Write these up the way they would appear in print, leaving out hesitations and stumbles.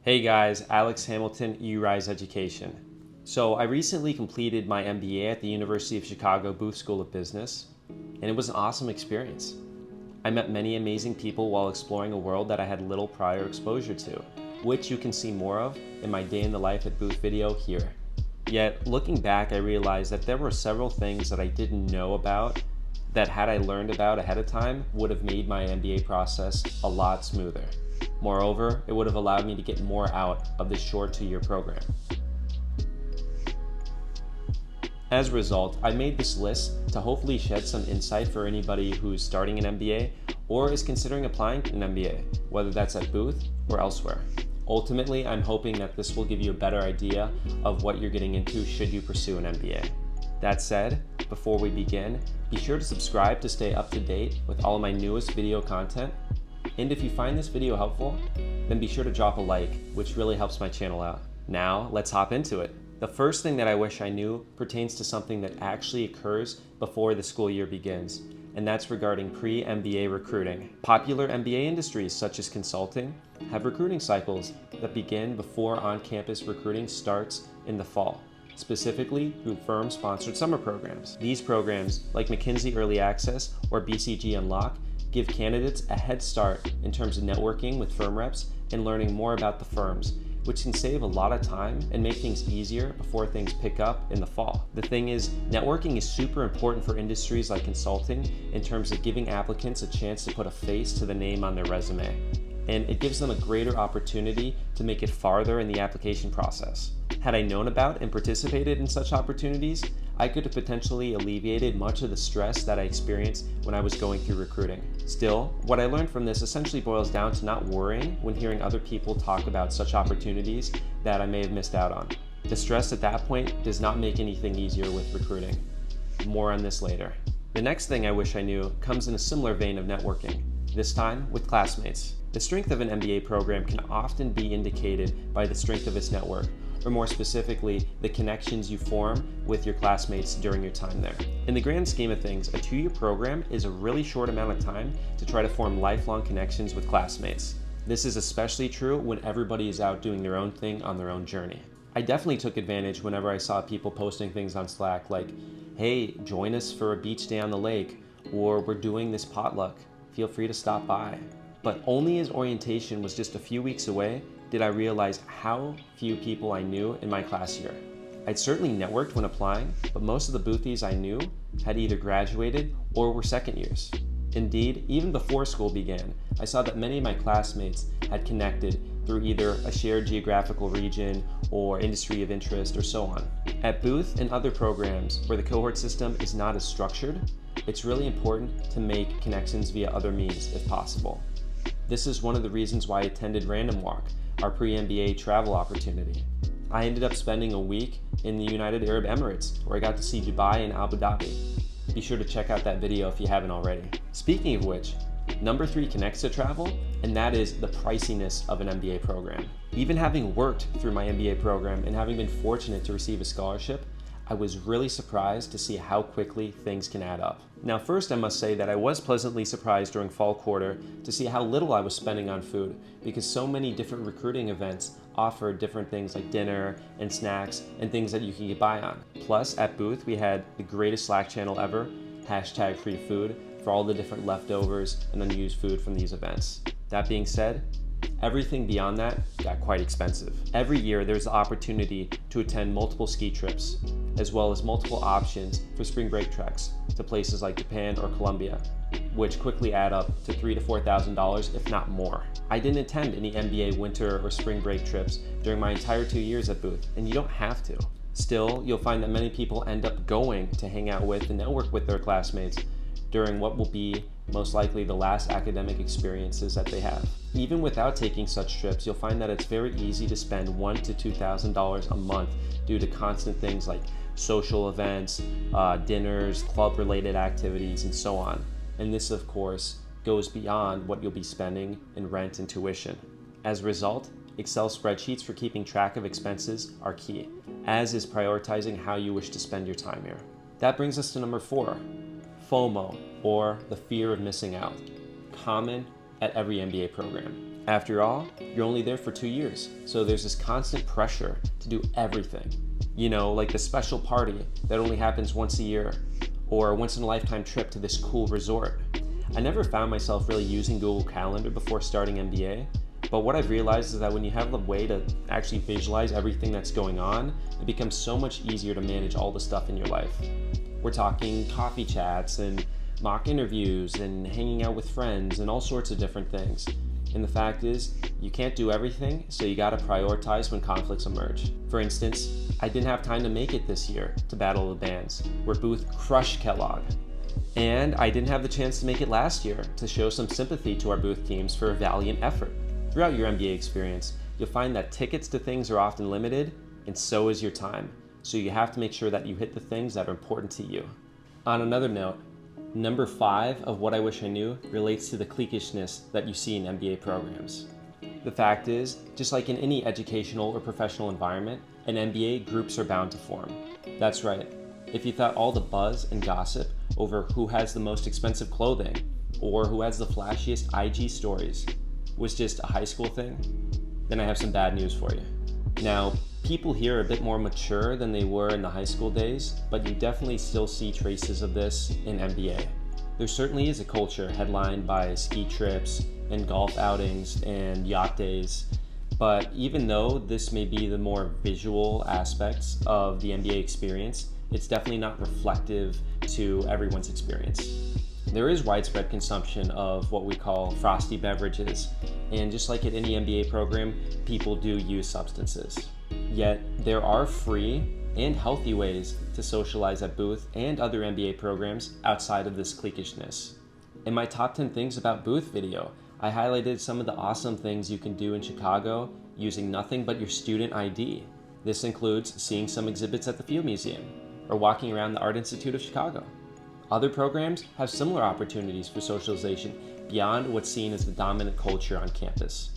Hey guys, Alex Hamilton, YouRise Education. So I recently completed my MBA at the University of Chicago Booth School of Business, and it was an awesome experience. I met many amazing people while exploring a world that I had little prior exposure to, which you can see more of in my Day in the Life at Booth video here. Yet, looking back, I realized that there were several things that I didn't know about that had I learned about ahead of time would have made my MBA process a lot smoother. Moreover, it would have allowed me to get more out of this short 2-year program. As a result, I made this list to hopefully shed some insight for anybody who's starting an MBA or is considering applying an MBA, whether that's at Booth or elsewhere. Ultimately, I'm hoping that this will give you a better idea of what you're getting into should you pursue an MBA. That said, before we begin, be sure to subscribe to stay up to date with all of my newest video content. And if you find this video helpful, then be sure to drop a like, which really helps my channel out. Now, let's hop into it. The first thing that I wish I knew pertains to something that actually occurs before the school year begins, and that's regarding pre-MBA recruiting. Popular MBA industries such as consulting have recruiting cycles that begin before on-campus recruiting starts in the fall, specifically through firm-sponsored summer programs. These programs, like McKinsey Early Access or BCG Unlock, give candidates a head start in terms of networking with firm reps and learning more about the firms, which can save a lot of time and make things easier before things pick up in the fall. The thing is, networking is super important for industries like consulting in terms of giving applicants a chance to put a face to the name on their resume, and it gives them a greater opportunity to make it farther in the application process. Had I known about and participated in such opportunities, I could have potentially alleviated much of the stress that I experienced when I was going through recruiting. Still, what I learned from this essentially boils down to not worrying when hearing other people talk about such opportunities that I may have missed out on. The stress at that point does not make anything easier with recruiting. More on this later. The next thing I wish I knew comes in a similar vein of networking, this time with classmates. The strength of an MBA program can often be indicated by the strength of its network, or more specifically, the connections you form with your classmates during your time there. In the grand scheme of things, a 2-year program is a really short amount of time to try to form lifelong connections with classmates. This is especially true when everybody is out doing their own thing on their own journey. I definitely took advantage whenever I saw people posting things on Slack like, hey, join us for a beach day on the lake, or we're doing this potluck, feel free to stop by. But only as orientation was just a few weeks away did I realize how few people I knew in my class year. I'd certainly networked when applying, but most of the boothies I knew had either graduated or were second years. Indeed, even before school began, I saw that many of my classmates had connected through either a shared geographical region or industry of interest or so on. At Booth and other programs where the cohort system is not as structured, it's really important to make connections via other means if possible. This is one of the reasons why I attended Random Walk, our pre-MBA travel opportunity. I ended up spending a week in the United Arab Emirates, where I got to see Dubai and Abu Dhabi. Be sure to check out that video if you haven't already. Speaking of which, number 3 connects to travel, and that is the priciness of an MBA program. Even having worked through my MBA program and having been fortunate to receive a scholarship, I was really surprised to see how quickly things can add up. Now first I must say that I was pleasantly surprised during fall quarter to see how little I was spending on food, because so many different recruiting events offer different things like dinner and snacks and things that you can get by on. Plus at Booth we had the greatest Slack channel ever, #freefood, for all the different leftovers and unused food from these events. That being said, everything beyond that got quite expensive. Every year there's the opportunity to attend multiple ski trips, as well as multiple options for spring break treks to places like Japan or Colombia, which quickly add up to $3,000 to $4,000, if not more. I didn't attend any MBA winter or spring break trips during my entire 2 years at Booth, and you don't have to. Still, you'll find that many people end up going to hang out with and network with their classmates during what will be most likely the last academic experiences that they have. Even without taking such trips, you'll find that it's very easy to spend $1,000 to $2,000 a month due to constant things like social events, dinners, club-related activities, and so on. And this, of course, goes beyond what you'll be spending in rent and tuition. As a result, Excel spreadsheets for keeping track of expenses are key, as is prioritizing how you wish to spend your time here. That brings us to number 4, FOMO, or the fear of missing out, common at every MBA program. After all, you're only there for 2 years, so there's this constant pressure to do everything. Like the special party that only happens once a year, or a once-in-a-lifetime trip to this cool resort. I never found myself really using Google Calendar before starting MBA, but what I've realized is that when you have a way to actually visualize everything that's going on, it becomes so much easier to manage all the stuff in your life. We're talking coffee chats and mock interviews and hanging out with friends and all sorts of different things. And the fact is, you can't do everything, so you gotta prioritize when conflicts emerge. For instance, I didn't have time to make it this year to Battle of the Bands, where Booth crushed Kellogg. And I didn't have the chance to make it last year to show some sympathy to our booth teams for a valiant effort. Throughout your MBA experience, you'll find that tickets to things are often limited, and so is your time. So you have to make sure that you hit the things that are important to you. On another note, number 5 of what I wish I knew relates to the cliquishness that you see in MBA programs. The fact is, just like in any educational or professional environment, in MBA, groups are bound to form. That's right. If you thought all the buzz and gossip over who has the most expensive clothing or who has the flashiest IG stories was just a high school thing, then I have some bad news for you. Now, people here are a bit more mature than they were in the high school days, but you definitely still see traces of this in MBA. There certainly is a culture headlined by ski trips and golf outings and yacht days, but even though this may be the more visual aspects of the MBA experience, it's definitely not reflective to everyone's experience. There is widespread consumption of what we call frosty beverages, and just like at any MBA program, people do use substances. Yet, there are free and healthy ways to socialize at Booth and other MBA programs outside of this cliquishness. In my top 10 things about Booth video, I highlighted some of the awesome things you can do in Chicago using nothing but your student ID. This includes seeing some exhibits at the Field Museum or walking around the Art Institute of Chicago. Other programs have similar opportunities for socialization beyond what's seen as the dominant culture on campus.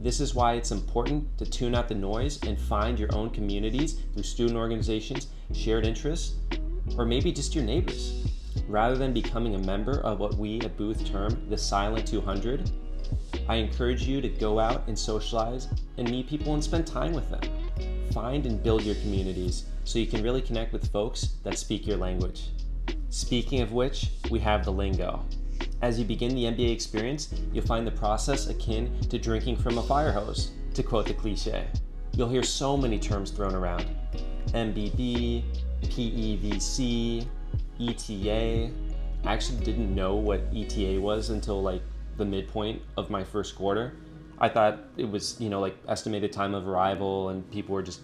This is why it's important to tune out the noise and find your own communities through student organizations, shared interests, or maybe just your neighbors. Rather than becoming a member of what we at Booth term the Silent 200, I encourage you to go out and socialize and meet people and spend time with them. Find and build your communities so you can really connect with folks that speak your language. Speaking of which, we have the Lingo. As you begin the MBA experience, you'll find the process akin to drinking from a fire hose, to quote the cliche. You'll hear so many terms thrown around. MBB, PEVC, ETA. I actually didn't know what ETA was until the midpoint of my first quarter. I thought it was, estimated time of arrival and people were just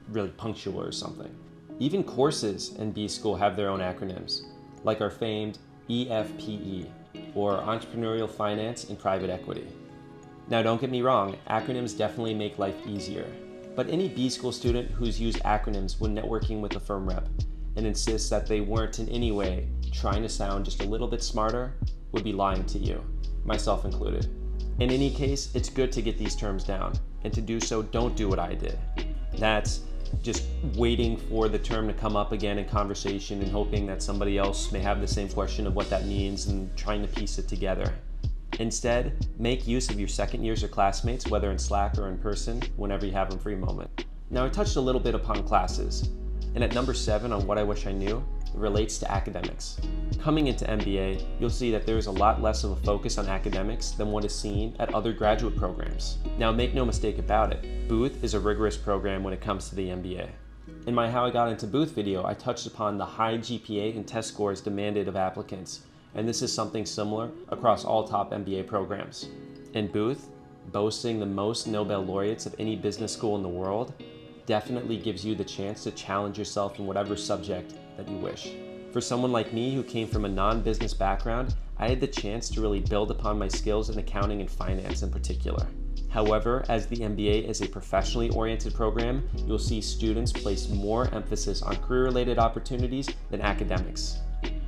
really punctual or something. Even courses in B School have their own acronyms, like our famed EFPE, or Entrepreneurial Finance and Private Equity. Now don't get me wrong, acronyms definitely make life easier, but any B School student who's used acronyms when networking with a firm rep and insists that they weren't in any way trying to sound just a little bit smarter would be lying to you, myself included. In any case, it's good to get these terms down, and to do so, don't do what I did. That's just waiting for the term to come up again in conversation and hoping that somebody else may have the same question of what that means and trying to piece it together. Instead, make use of your second years or classmates, whether in Slack or in person, whenever you have a free moment. Now, I touched a little bit upon classes, and at number 7 on what I wish I knew, it relates to academics. Coming into MBA, you'll see that there is a lot less of a focus on academics than what is seen at other graduate programs. Now, make no mistake about it, Booth is a rigorous program when it comes to the MBA. In my How I Got Into Booth video, I touched upon the high GPA and test scores demanded of applicants, and this is something similar across all top MBA programs. In Booth, boasting the most Nobel laureates of any business school in the world definitely gives you the chance to challenge yourself in whatever subject that you wish. For someone like me who came from a non-business background, I had the chance to really build upon my skills in accounting and finance in particular. However, as the MBA is a professionally oriented program, you'll see students place more emphasis on career-related opportunities than academics.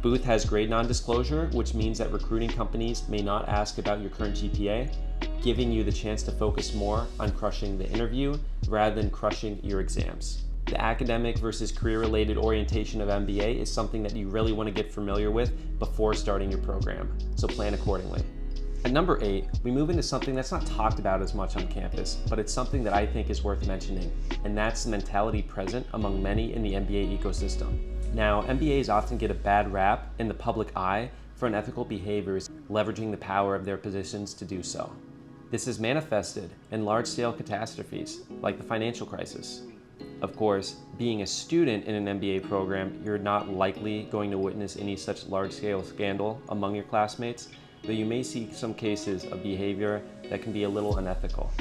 Booth has grade non-disclosure, which means that recruiting companies may not ask about your current GPA, giving you the chance to focus more on crushing the interview rather than crushing your exams. The academic versus career-related orientation of MBA is something that you really want to get familiar with before starting your program, so plan accordingly. At number 8, we move into something that's not talked about as much on campus, but it's something that I think is worth mentioning, and that's the mentality present among many in the MBA ecosystem. Now, MBAs often get a bad rap in the public eye for unethical behaviors, leveraging the power of their positions to do so. This is manifested in large-scale catastrophes, like the financial crisis. Of course, being a student in an MBA program, you're not likely going to witness any such large-scale scandal among your classmates, though you may see some cases of behavior that can be a little unethical.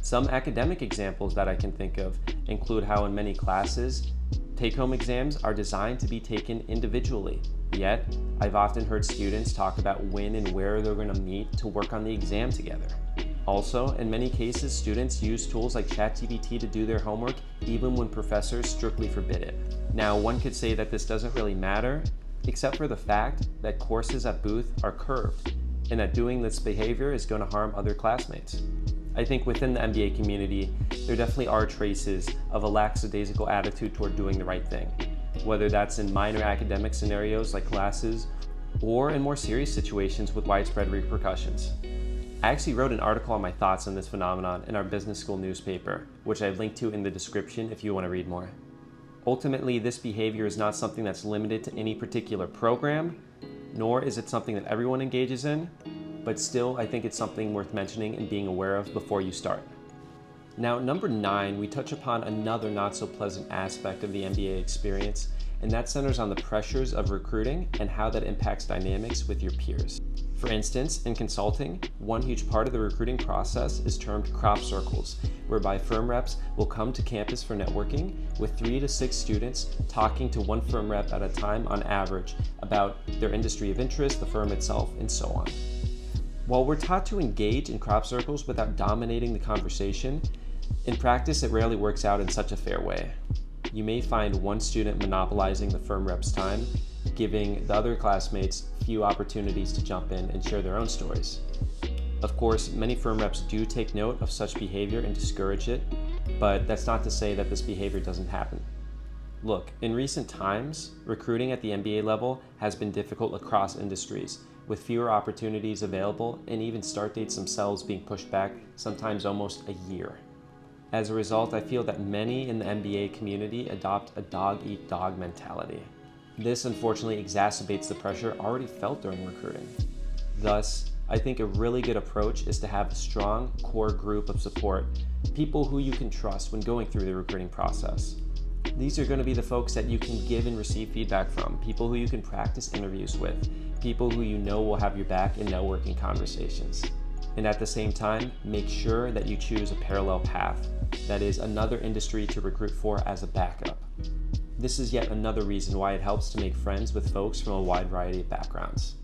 Some academic examples that I can think of include how in many classes, take-home exams are designed to be taken individually. Yet, I've often heard students talk about when and where they're going to meet to work on the exam together. Also, in many cases, students use tools like ChatGPT to do their homework even when professors strictly forbid it. Now, one could say that this doesn't really matter, except for the fact that courses at Booth are curved, and that doing this behavior is going to harm other classmates. I think within the MBA community, there definitely are traces of a lackadaisical attitude toward doing the right thing, whether that's in minor academic scenarios like classes, or in more serious situations with widespread repercussions. I actually wrote an article on my thoughts on this phenomenon in our business school newspaper, which I've linked to in the description if you want to read more. Ultimately, this behavior is not something that's limited to any particular program, nor is it something that everyone engages in, but still I think it's something worth mentioning and being aware of before you start. Now, number 9, we touch upon another not so pleasant aspect of the MBA experience, and that centers on the pressures of recruiting and how that impacts dynamics with your peers. For instance, in consulting, one huge part of the recruiting process is termed crop circles, whereby firm reps will come to campus for networking with 3 to 6 students talking to one firm rep at a time on average about their industry of interest, the firm itself, and so on. While we're taught to engage in crop circles without dominating the conversation, in practice it rarely works out in such a fair way. You may find one student monopolizing the firm rep's time, giving the other classmates few opportunities to jump in and share their own stories. Of course, many firm reps do take note of such behavior and discourage it, but that's not to say that this behavior doesn't happen. Look, in recent times, recruiting at the MBA level has been difficult across industries, with fewer opportunities available and even start dates themselves being pushed back, sometimes almost a year. As a result, I feel that many in the MBA community adopt a dog-eat-dog mentality. This unfortunately exacerbates the pressure already felt during recruiting. Thus, I think a really good approach is to have a strong core group of support, people who you can trust when going through the recruiting process. These are going to be the folks that you can give and receive feedback from, people who you can practice interviews with, people who you know will have your back in networking conversations. And at the same time, make sure that you choose a parallel path, that is, another industry to recruit for as a backup. This is yet another reason why it helps to make friends with folks from a wide variety of backgrounds.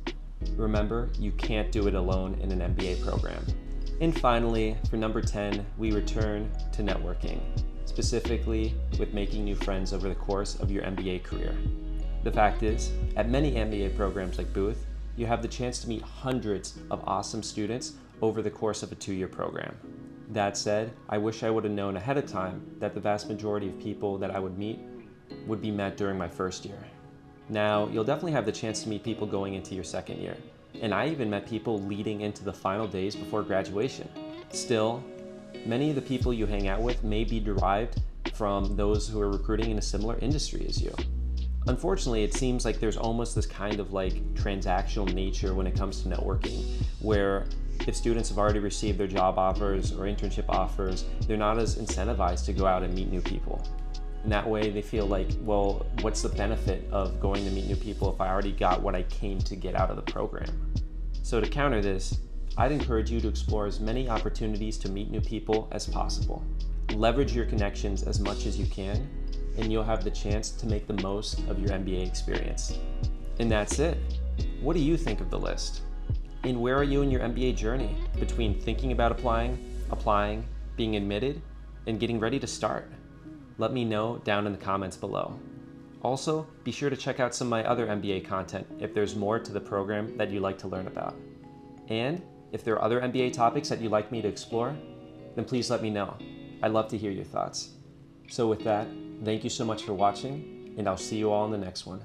Remember, you can't do it alone in an MBA program. And finally, for number 10, we return to networking, specifically with making new friends over the course of your MBA career. The fact is, at many MBA programs like Booth, you have the chance to meet hundreds of awesome students over the course of a 2-year program. That said, I wish I would have known ahead of time that the vast majority of people that I would meet would be met during my first year. Now, you'll definitely have the chance to meet people going into your second year, and I even met people leading into the final days before graduation. Still, many of the people you hang out with may be derived from those who are recruiting in a similar industry as you. Unfortunately, it seems like there's almost this kind of transactional nature when it comes to networking, where if students have already received their job offers or internship offers, they're not as incentivized to go out and meet new people. And that way they feel like, well, what's the benefit of going to meet new people if I already got what I came to get out of the program? So to counter this, I'd encourage you to explore as many opportunities to meet new people as possible. Leverage your connections as much as you can, and you'll have the chance to make the most of your MBA experience. And that's it. What do you think of the list? And where are you in your MBA journey between thinking about applying, being admitted, and getting ready to start? Let me know down in the comments below. Also, be sure to check out some of my other MBA content if there's more to the program that you'd like to learn about. And if there are other MBA topics that you'd like me to explore, then please let me know. I'd love to hear your thoughts. So with that, thank you so much for watching, and I'll see you all in the next one.